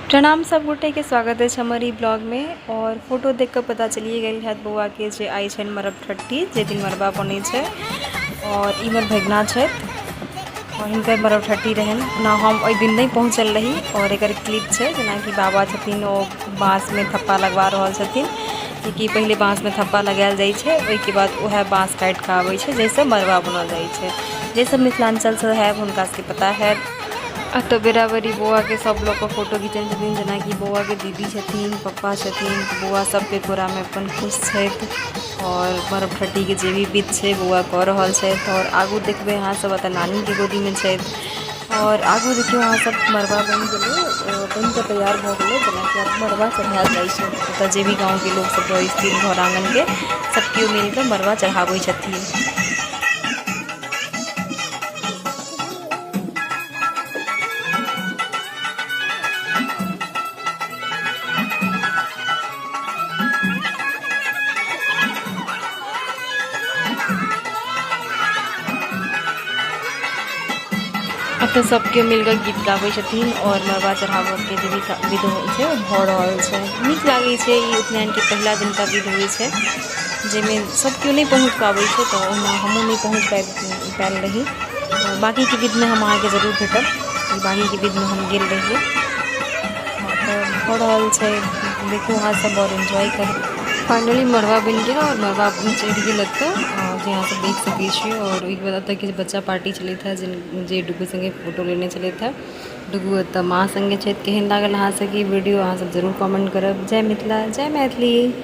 प्रणाम सब गोटे के स्वागत है हमारी ब्लॉग में। और फोटो देख कर पता चलिए गई है बउआ के जे आई छन मरब ठट्ठी जे दिन मरबा बने छे। और इमर भगना छे और इनकर मरब ठट्ठी रहन ना हम ओई दिन नहीं पहुँचल रही। और एक क्लिप है जना कि बाबा छथिन ओ बाँस में थप्पा लगवा रहल छथिन, क्योंकि पहले बाँस में थप्पा लगायल जाइ छे, ओई के बाद वह बाँस काट के आवे छे जैसे मरबा बनल जाइ छे। जे सब मिथिलांचल से है उनका से पता है। तो बेराबरी बउआ के सब लोग को फोटो खींचल छथिन, जना कि बउआ के दीदी छथिन, पप्पा छथिन। तो बउआ सबके कोरा में अपन खुश छथि और मरब ठट्ठी के जे भी विध छे बउआ कऽ रहल छथि। और आगू देखबे अहाँ सब त नानी के गोदी में छथि। और आगू देखियो अहाँ सब मरबा बन गेलै, बन के तैयार भ गेलै, जना कि अब मरबा चढ़ायल जाइ छै। ओतऽ जे भी गाँव के लोग सब रहै छथिन घर आंगन के सब केओ मिल के मरबा चढ़ाबै छथिन। तो सबके मिलकर गीत गाबै छथिन और मरबा चढ़ाबऽ के जे भी विध होइ छै भऽ रहल छै। नीक लागै छै। ई उपनयन के पहला दिन का विध होइ छै, जेमे सब केओ नहीं पहुँच पाबै छै, तो ओहिमे हमहूँ नहीं पहुँच पायल रही। बाकी के विध में हम अहाँके जरूर भेटब। बाकी के विध में हम गेल रहिए। तो भऽ रहल छै, देखू अहाँ सब और एंजॉय करू। फाइनली मरबा बन गया और मरबा चढ़ गया लगता जो यहाँ सब देख सकै छी। और एक बात कि बच्चा पार्टी चले था जे डुगू संगे फोटो लेने चले था। डुगू एत माँ संगे छे। केहन लागल अहाँ सबके वीडियो अहाँ सब जरूर कमेंट करब। जय मिथिला, जय मैथिली।